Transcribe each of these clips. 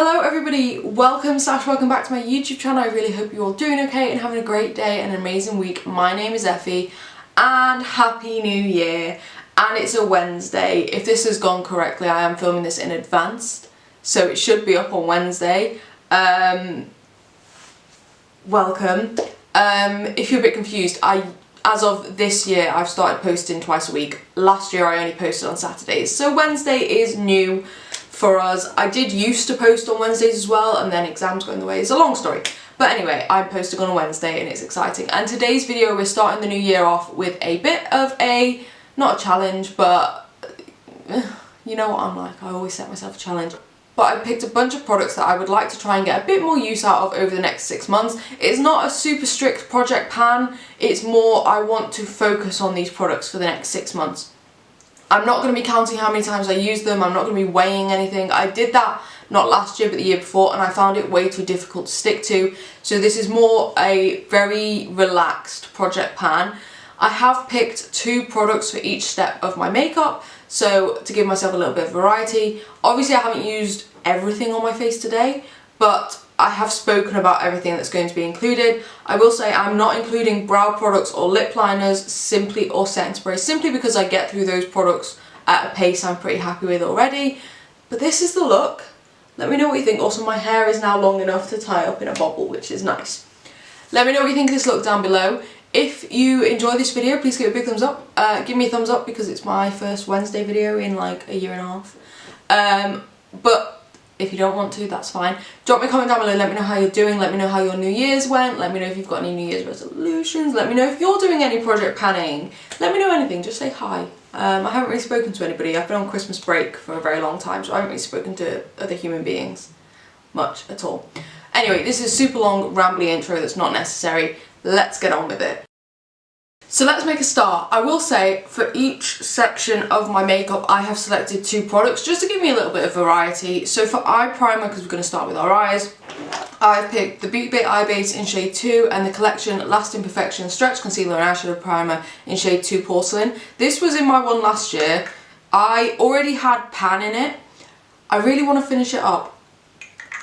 Hello everybody, welcome back to my YouTube channel. I really hope you're all doing okay and having a great day and an amazing week. My name is Effie and Happy New Year, and it's a Wednesday. If this has gone correctly, I am filming this in advance, so it should be up on Wednesday. Welcome. If you're a bit confused, as of this year I've started posting twice a week. Last year I only posted on Saturdays, so Wednesday is new for us. I did used to post on Wednesdays as well, and then exams got in the way. It's a long story. But anyway, I'm posting on a Wednesday and it's exciting. And today's video, we're starting the new year off with a bit of a, not a challenge, but you know what I'm like, I always set myself a challenge. But I picked a bunch of products that I would like to try and get a bit more use out of over the next 6 months. It's not a super strict project plan, it's more I want to focus on these products for the next 6 months. I'm not going to be counting how many times I use them, I'm not going to be weighing anything. I did that not last year but the year before, and I found it way too difficult to stick to. So this is more a very relaxed project plan. I have picked 2 products for each step of my makeup, so to give myself a little bit of variety. Obviously I haven't used everything on my face today, but I have spoken about everything that's going to be included. I will say I'm not including brow products or lip liners or setting sprays, simply because I get through those products at a pace I'm pretty happy with already. But this is the look. Let me know what you think. Also, my hair is now long enough to tie up in a bobble, which is nice. Let me know what you think of this look down below. If you enjoy this video, please give it a big thumbs up. Give me a thumbs up because it's my first Wednesday video in like a year and a half. But if you don't want to, that's fine. Drop me a comment down below, let me know how you're doing, let me know how your New Year's went, let me know if you've got any New Year's resolutions, let me know if you're doing any project planning, let me know anything, just say hi. I haven't really spoken to anybody. I've been on Christmas break for a very long time, so I haven't really spoken to other human beings much at all. Anyway, this is a super long, rambly intro that's not necessary. Let's get on with it. So let's make a start. I will say for each section of my makeup I have selected 2 products just to give me a little bit of variety. So for eye primer, because we're going to start with our eyes, I've picked the Beauty Bay Eye Base in shade 2 and the Collection Lasting Perfection Stretch Concealer and Eyeshadow Primer in shade 2 Porcelain. This was in my one last year. I already had pan in it. I really want to finish it up,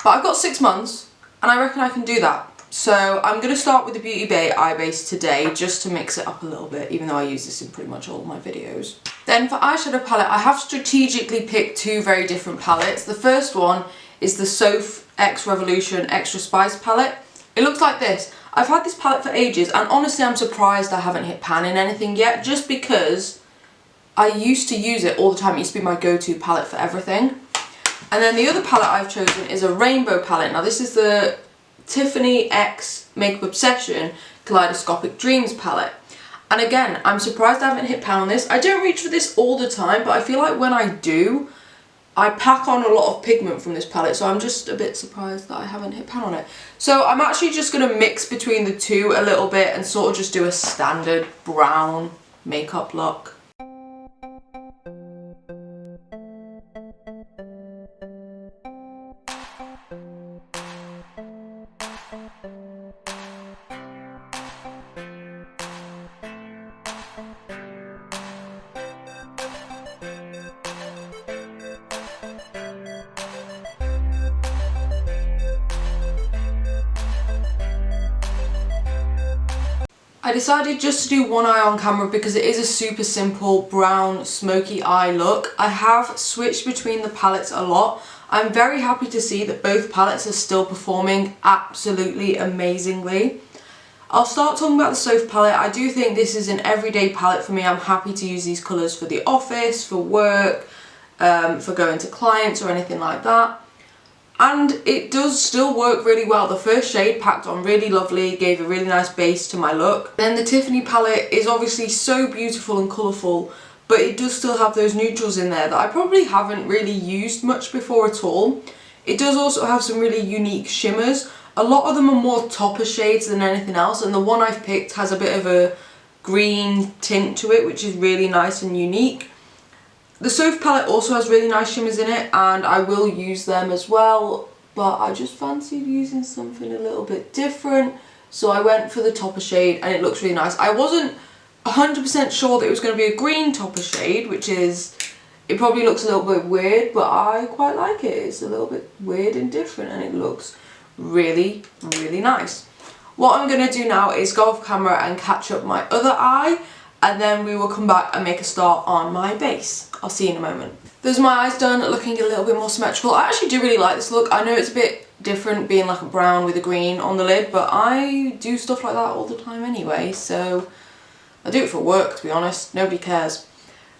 but I've got 6 months and I reckon I can do that. So I'm going to start with the Beauty Bay Eye Base today just to mix it up a little bit, even though I use this in pretty much all of my videos. Then for eyeshadow palette, I have strategically picked 2 very different palettes. The first one is the Soph X Revolution Extra Spice palette. It looks like this. I've had this palette for ages, and honestly I'm surprised I haven't hit pan in anything yet, just because I used to use it all the time. It used to be my go-to palette for everything. And then the other palette I've chosen is a rainbow palette. Now this is the Tiffany X Makeup Obsession Kaleidoscopic Dreams palette. And again, I'm surprised I haven't hit pan on this. I don't reach for this all the time, but I feel like when I do, I pack on a lot of pigment from this palette, so I'm just a bit surprised that I haven't hit pan on it. So I'm actually just going to mix between the 2 a little bit and sort of just do a standard brown makeup look. I decided just to do one eye on camera because it is a super simple brown smoky eye look. I have switched between the palettes a lot. I'm very happy to see that both palettes are still performing absolutely amazingly. I'll start talking about the Soph palette. I do think this is an everyday palette for me. I'm happy to use these colours for the office, for work, for going to clients or anything like that. And it does still work really well. The first shade packed on really lovely, gave a really nice base to my look. Then the Tiffany palette is obviously so beautiful and colourful, but it does still have those neutrals in there that I probably haven't really used much before at all. It does also have some really unique shimmers. A lot of them are more topper shades than anything else, and the one I've picked has a bit of a green tint to it, which is really nice and unique. The Soph palette also has really nice shimmers in it, and I will use them as well, but I just fancied using something a little bit different, so I went for the topper shade and it looks really nice. I wasn't 100% sure that it was going to be a green topper shade, which is It probably looks a little bit weird, but I quite like it. It's a little bit weird and different, and it looks really, really nice. What I'm going to do now is go off camera and catch up my other eye, and then we will come back and make a start on my base. I'll see you in a moment. There's my eyes done, looking a little bit more symmetrical. I actually do really like this look. I know it's a bit different being like a brown with a green on the lid, but I do stuff like that all the time anyway, so I do it for work, to be honest. Nobody cares.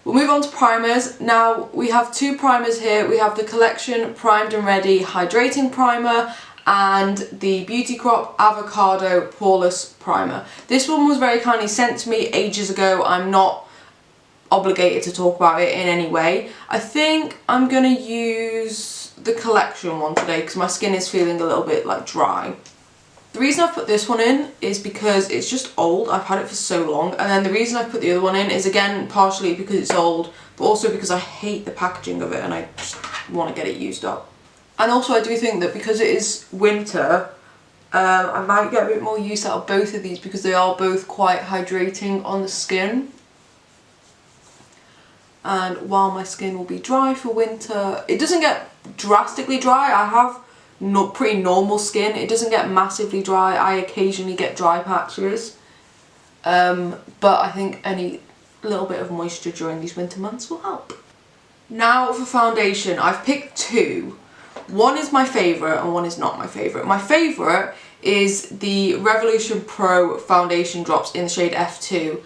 We'll move on to primers. Now we have two primers here. We have the Collection Primed and Ready Hydrating Primer and the Beauty Crop Avocado Poreless Primer. This one was very kindly sent to me ages ago. I'm not obligated to talk about it in any way. I think I'm going to use the Collection one today because my skin is feeling a little bit like dry. The reason I've put this one in is because it's just old. I've had it for so long. And then the reason I put the other one in is again partially because it's old, but also because I hate the packaging of it and I just want to get it used up. And also I do think that because it is winter, I might get a bit more use out of both of these because they are both quite hydrating on the skin. And while my skin will be dry for winter, it doesn't get drastically dry. I have pretty normal skin. It doesn't get massively dry. I occasionally get dry patches. But I think any little bit of moisture during these winter months will help. Now for foundation, I've picked two. One is my favourite and one is not my favourite. My favourite is the Revolution Pro Foundation Drops in the shade F2.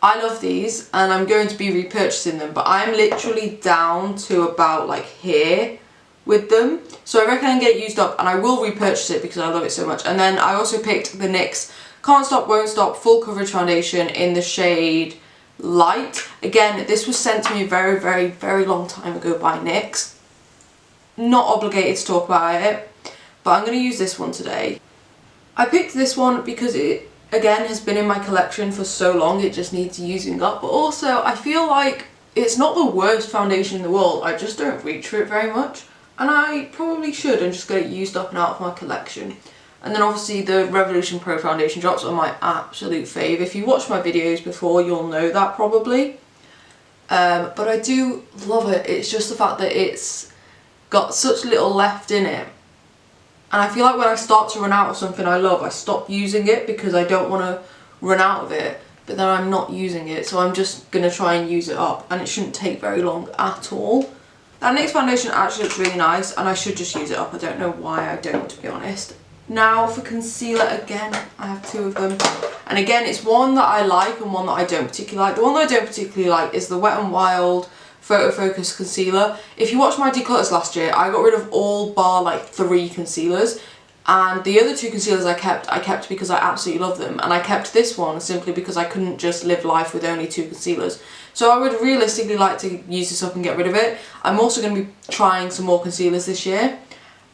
I love these and I'm going to be repurchasing them, but I'm literally down to about like here with them. So I reckon I can get it used up and I will repurchase it because I love it so much. And then I also picked the NYX Can't Stop Won't Stop Full Coverage Foundation in the shade Light. Again, this was sent to me a very, very, very long time ago by NYX. Not obligated to talk about it, but I'm going to use this one today. I picked this one because it, again, has been in my collection for so long, it just needs using up. But also, I feel like it's not the worst foundation in the world, I just don't reach for it very much. And I probably should and just get it used up and out of my collection. And then obviously the Revolution Pro Foundation Drops are my absolute fave. If you watched my videos before, you'll know that probably. But I do love it. It's just the fact that it's got such little left in it. And I feel like when I start to run out of something I love, I stop using it because I don't want to run out of it. But then I'm not using it, so I'm just going to try and use it up. And it shouldn't take very long at all. That NYX foundation actually looks really nice and I should just use it up. I don't know why I don't, to be honest. Now for concealer, again, I have two of them. And again, it's one that I like and one that I don't particularly like. The one that I don't particularly like is the Wet n Wild Photo Focus Concealer. If you watched my declutters last year, I got rid of all bar like 3 concealers. And the other 2 concealers I kept because I absolutely love them. And I kept this one simply because I couldn't just live life with only 2 concealers. So I would realistically like to use this up and get rid of it. I'm also going to be trying some more concealers this year.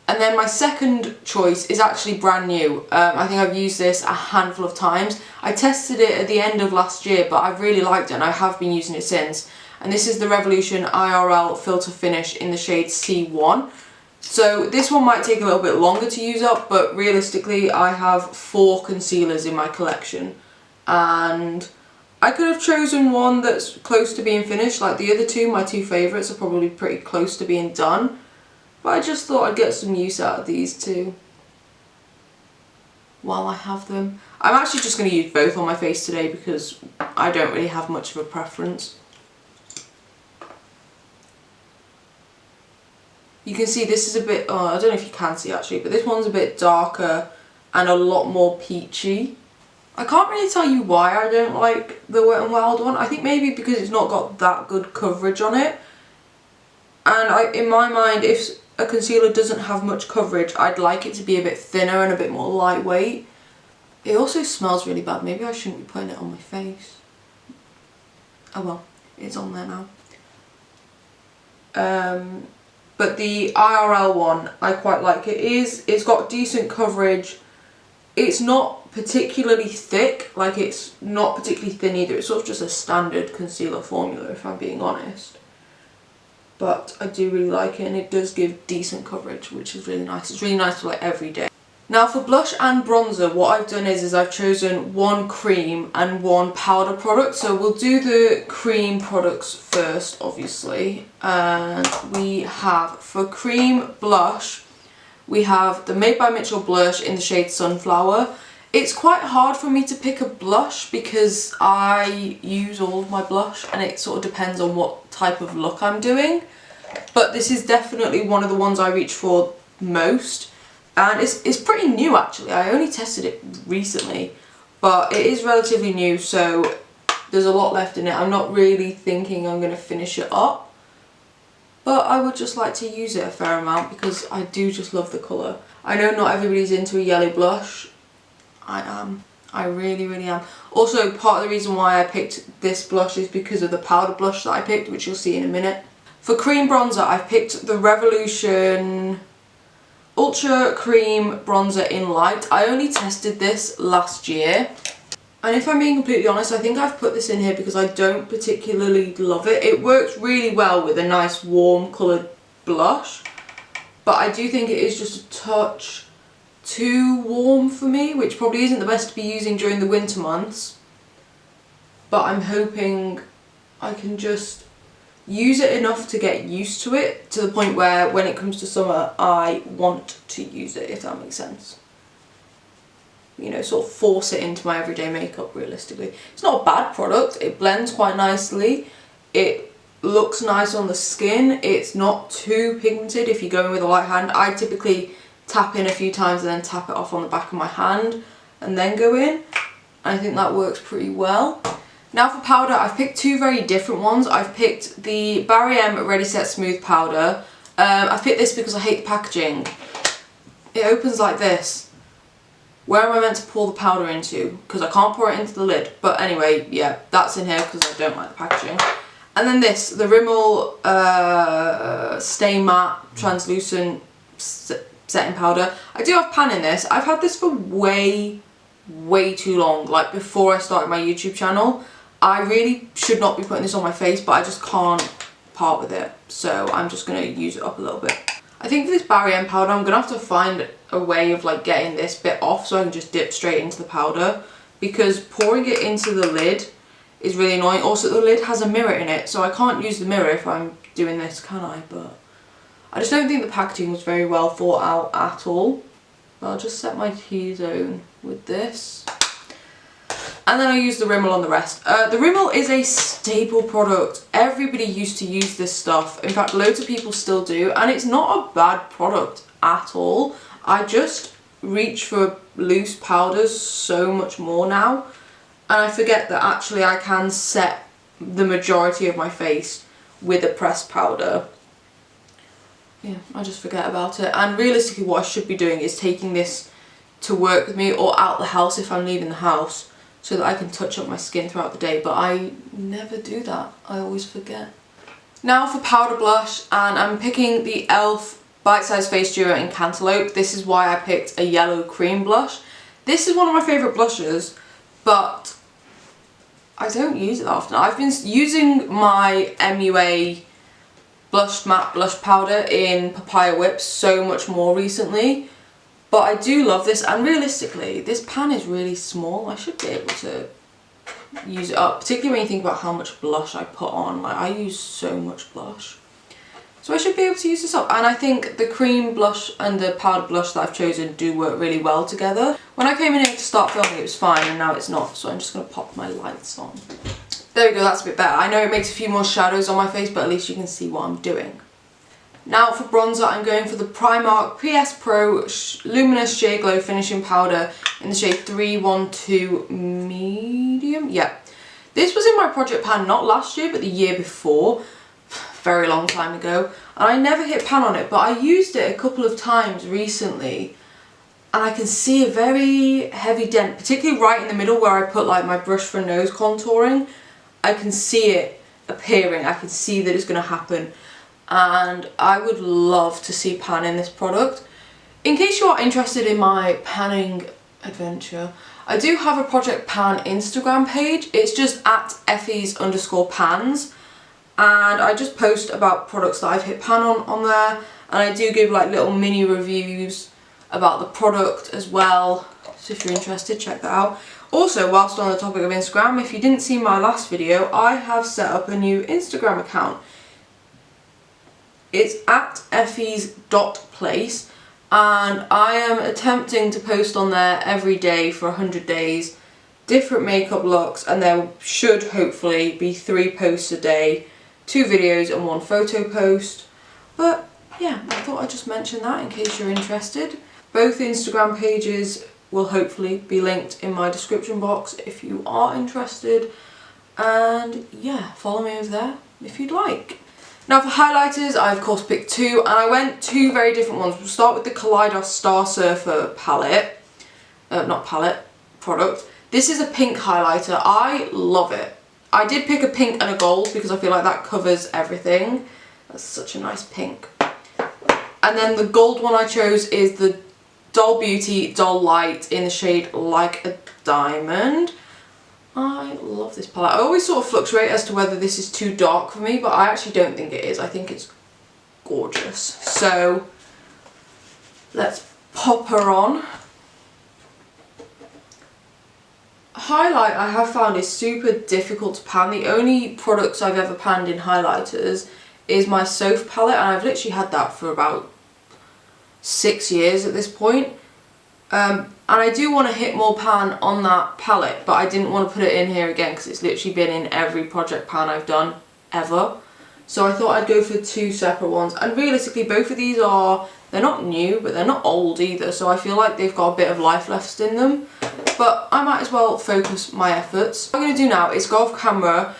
And then my second choice is actually brand new. I think I've used this a handful of times. I tested it at the end of last year, but I've really liked it and I have been using it since. And this is the Revolution IRL Filter Finish in the shade C1. So this one might take a little bit longer to use up, but realistically I have 4 concealers in my collection. And I could have chosen one that's close to being finished, like the other 2, my 2 favourites are probably pretty close to being done. But I just thought I'd get some use out of these 2 while I have them. I'm actually just going to use both on my face today because I don't really have much of a preference. You can see this is a bit, I don't know if you can see actually, but this one's a bit darker and a lot more peachy. I can't really tell you why I don't like the Wet n Wild one. I think maybe because it's not got that good coverage on it. And in my mind, if a concealer doesn't have much coverage, I'd like it to be a bit thinner and a bit more lightweight. It also smells really bad. Maybe I shouldn't be putting it on my face. Oh well, it's on there now. But the IRL one, I quite like it. It's got decent coverage. It's not particularly thick, like it's not particularly thin either. It's sort of just a standard concealer formula, if I'm being honest. But I do really like it and it does give decent coverage, which is really nice. It's really nice for like every day. Now for blush and bronzer, what I've done is I've chosen one cream and one powder product. So we'll do the cream products first, obviously. And we have, for cream blush, we have the Made by Mitchell blush in the shade Sunflower. It's quite hard for me to pick a blush because I use all of my blush and it sort of depends on what type of look I'm doing. But this is definitely one of the ones I reach for most. And it's pretty new actually. I only tested it recently, but it is relatively new, so there's a lot left in it. I'm not really thinking I'm going to finish it up, but I would just like to use it a fair amount because I do just love the colour. I know not everybody's into a yellow blush. I am. I really, really am. Also, part of the reason why I picked this blush is because of the powder blush that I picked, which you'll see in a minute. For cream bronzer, I've picked the Revolution Ultra Cream Bronzer in Light. I only tested this last year, and if I'm being completely honest, I think I've put this in here because I don't particularly love it. It works really well with a nice warm coloured blush, but I do think it is just a touch too warm for me, which probably isn't the best to be using during the winter months, but I'm hoping I can just use it enough to get used to it, to the point where when it comes to summer I want to use it, if that makes sense. You know, sort of force it into my everyday makeup realistically. It's not a bad product, it blends quite nicely, it looks nice on the skin, it's not too pigmented if you're going with a light hand. I typically tap in a few times and then tap it off on the back of my hand and then go in. I think that works pretty well. Now for powder, I've picked two very different ones. I've picked the Barry M Ready Set Smooth powder. I've picked this because I hate the packaging. It opens like this. Where am I meant to pour the powder into? Because I can't pour it into the lid. But anyway, yeah, that's in here because I don't like the packaging. And then this, the Rimmel Stay Matte Translucent Setting Powder. I do have pan in this. I've had this for way too long. Like before I started my YouTube channel. I really should not be putting this on my face, but I just can't part with it. So I'm just going to use it up a little bit. I think for this Barry M powder, I'm going to have to find a way of like getting this bit off so I can just dip straight into the powder. Because pouring it into the lid is really annoying. Also, the lid has a mirror in it, so I can't use the mirror if I'm doing this, can I? But I just don't think the packaging was very well thought out at all. But I'll just set my T-zone with this. And then I use the Rimmel on the rest. The Rimmel is a staple product. Everybody used to use this stuff. In fact, loads of people still do. And it's not a bad product at all. I just reach for loose powders so much more now. And I forget that actually I can set the majority of my face with a pressed powder. Yeah, I just forget about it. And realistically what I should be doing is taking this to work with me or out the house if I'm leaving the house, so that I can touch up my skin throughout the day, but I never do that. I always forget. Now for powder blush, and I'm picking the e.l.f. Bite Size Face Duo in Cantaloupe. This is why I picked a yellow cream blush. This is one of my favourite blushes, but I don't use it that often. I've been using my MUA Blush Matte Blush Powder in Papaya Whip so much more recently. But I do love this, and realistically, this pan is really small. I should be able to use it up, particularly when you think about how much blush I put on. Like, I use so much blush. So I should be able to use this up. And I think the cream blush and the powder blush that I've chosen do work really well together. When I came in here to start filming, it was fine, and now it's not. So I'm just going to pop my lights on. There we go, that's a bit better. I know it makes a few more shadows on my face, but at least you can see what I'm doing. Now for bronzer, I'm going for the Primark PS Pro Luminous Shea Glow Finishing Powder in the shade 312 Medium. Yeah. This was in my project pan not last year, but the year before. Very long time ago. And I never hit pan on it, but I used it a couple of times recently. And I can see a very heavy dent, particularly right in the middle where I put like my brush for nose contouring. I can see it appearing. I can see that it's going to happen. And I would love to see pan in this product. In case you are interested in my panning adventure, I do have a Project Pan Instagram page. It's just at Effys_pans, and I just post about products that I've hit pan on there, and I do give like little mini reviews about the product as well. So if you're interested, check that out. Also, whilst on the topic of Instagram, if you didn't see my last video, I have set up a new Instagram account. It's at effys.place, and I am attempting to post on there every day for 100 days, different makeup looks, and there should hopefully be 3 posts a day, 2 videos and 1 photo post. But yeah, I thought I'd just mention that in case you're interested. Both Instagram pages will hopefully be linked in my description box if you are interested, and yeah, follow me over there if you'd like. Now for highlighters, I of course picked 2, and I went 2 very different ones. We'll start with the Kaleidos Star Surfer palette, product. This is a pink highlighter. I love it. I did pick a pink and a gold because I feel like that covers everything. That's such a nice pink. And then the gold one I chose is the Doll Beauty Doll Light in the shade Like a Diamond. I love this palette. I always sort of fluctuate as to whether this is too dark for me, but I actually don't think it is. I think it's gorgeous. So let's pop her on. Highlight I have found is super difficult to pan. The only products I've ever panned in highlighters is my Soph palette, and I've literally had that for about 6 years at this point. And I do want to hit more pan on that palette, but I didn't want to put it in here again because it's literally been in every project pan I've done ever. So I thought I'd go for 2 separate ones, and realistically both of these they're not new, but they're not old either, so I feel like they've got a bit of life left in them. But I might as well focus my efforts. What I'm going to do now is go off camera,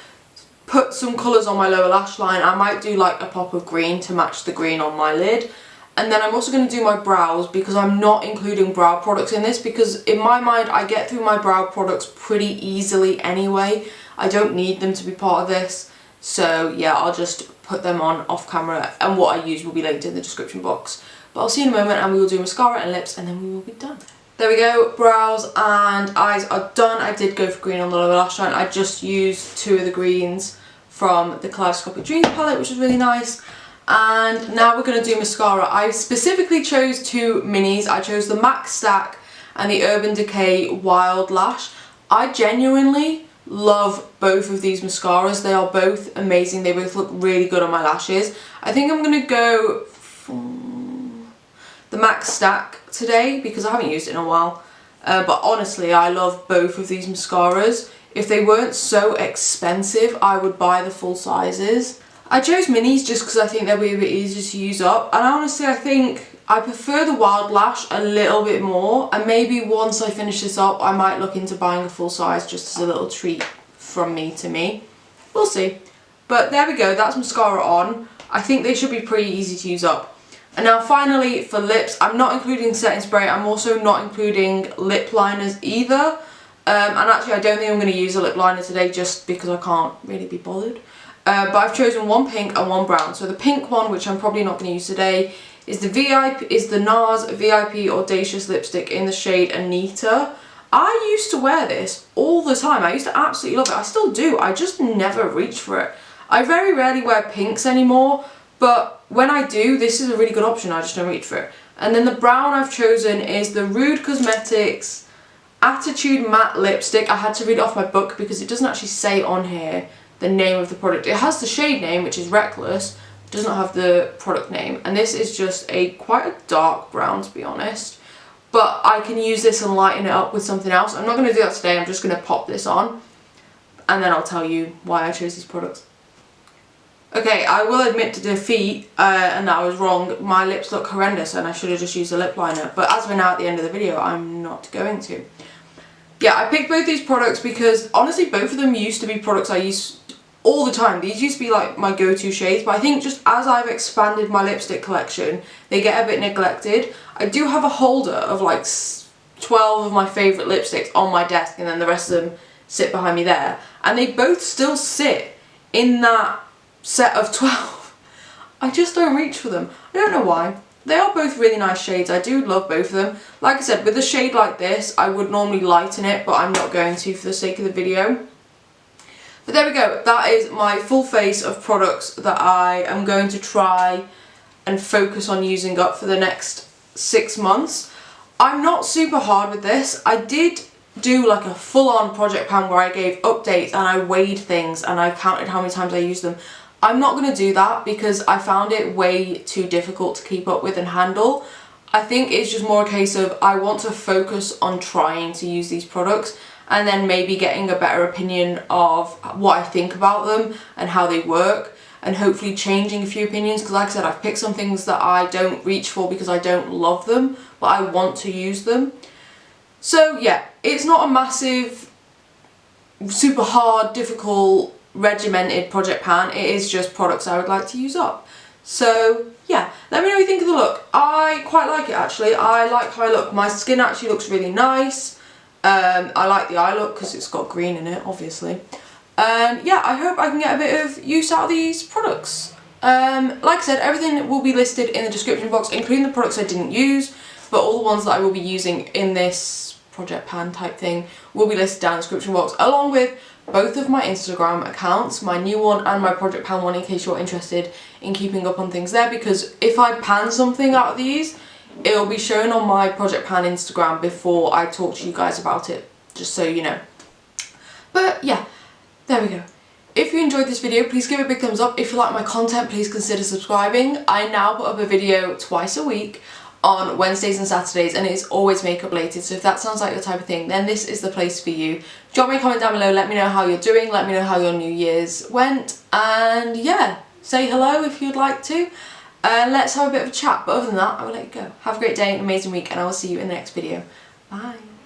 put some colours on my lower lash line. I might do like a pop of green to match the green on my lid. And then I'm also going to do my brows, because I'm not including brow products in this, because in my mind I get through my brow products pretty easily anyway. I don't need them to be part of this. So yeah, I'll just put them on off camera, and what I use will be linked in the description box. But I'll see you in a moment, and we will do mascara and lips, and then we will be done. There we go, brows and eyes are done. I did go for green on the lower lash line. I just used 2 of the greens from the Kaleidoscopic Dreams palette, which is really nice. And now we're going to do mascara. I specifically chose 2 minis. I chose the MAC Stack and the Urban Decay Wild Lash. I genuinely love both of these mascaras. They are both amazing. They both look really good on my lashes. I think I'm going to go for the MAC Stack today because I haven't used it in a while. But honestly, I love both of these mascaras. If they weren't so expensive, I would buy the full sizes. I chose minis just because I think they'll be a bit easier to use up, and honestly I think I prefer the Wild Lash a little bit more, and maybe once I finish this up I might look into buying a full size just as a little treat from me to me. We'll see. But there we go, that's mascara on. I think they should be pretty easy to use up. And now finally for lips, I'm not including setting spray, I'm also not including lip liners either. And actually I don't think I'm going to use a lip liner today just because I can't really be bothered. But I've chosen 1 pink and 1 brown. So the pink one, which I'm probably not going to use today, is the NARS VIP Audacious lipstick in the shade Anita. I used to wear this all the time. I used to absolutely love it. I still do. I just never reach for it. I very rarely wear pinks anymore, but when I do, this is a really good option. I just don't reach for it. And then the brown I've chosen is the Rude Cosmetics Attitude Matte Lipstick. I had to read it off my book because it doesn't actually say on here the name of the product. It has the shade name, which is Reckless. It does not have the product name. And this is just quite a dark brown, to be honest. But I can use this and lighten it up with something else. I'm not going to do that today. I'm just going to pop this on, and then I'll tell you why I chose these products. Okay, I will admit to defeat, and that I was wrong. My lips look horrendous and I should have just used a lip liner. But as we're now at the end of the video, I'm not going to. Yeah, I picked both these products because honestly both of them used to be products I used all the time. These used to be like my go-to shades, but I think just as I've expanded my lipstick collection, they get a bit neglected. I do have a holder of like 12 of my favourite lipsticks on my desk, and then the rest of them sit behind me there. And they both still sit in that set of 12. I just don't reach for them. I don't know why. They are both really nice shades. I do love both of them. Like I said, with a shade like this, I would normally lighten it, but I'm not going to for the sake of the video. But there we go. That is my full face of products that I am going to try and focus on using up for the next 6 months. I'm not super hard with this. I did do like a full-on project plan where I gave updates and I weighed things and I counted how many times I used them. I'm not going to do that because I found it way too difficult to keep up with and handle. I think it's just more a case of I want to focus on trying to use these products and then maybe getting a better opinion of what I think about them and how they work, and hopefully changing a few opinions, because like I said, I've picked some things that I don't reach for because I don't love them, but I want to use them. So yeah, it's not a massive, super hard, difficult, regimented project plan. It is just products I would like to use up. So yeah, let me know what you think of the look. I quite like it actually. I like how I look. My skin actually looks really nice. I like the eye look because it's got green in it, obviously. And yeah, I hope I can get a bit of use out of these products. Like I said, everything will be listed in the description box, including the products I didn't use, but all the ones that I will be using in this project pan type thing will be listed down in the description box, along with both of my Instagram accounts, my new one and my project pan one, in case you're interested in keeping up on things there, because if I pan something out of these, it'll be shown on my project pan Instagram before I talk to you guys about it, just so you know. But yeah, there we go. If you enjoyed this video, please give it a big thumbs up. If you like my content, please consider subscribing. I now put up a video twice a week on Wednesdays and Saturdays, and it's always makeup related, so if that sounds like your type of thing, then this is the place for you. Drop me a comment down below, let me know how you're doing, let me know how your New Year's went, and yeah, say hello if you'd like to, and let's have a bit of a chat. But other than that, I will let you go. Have a great day, an amazing week, and I will see you in the next video. Bye.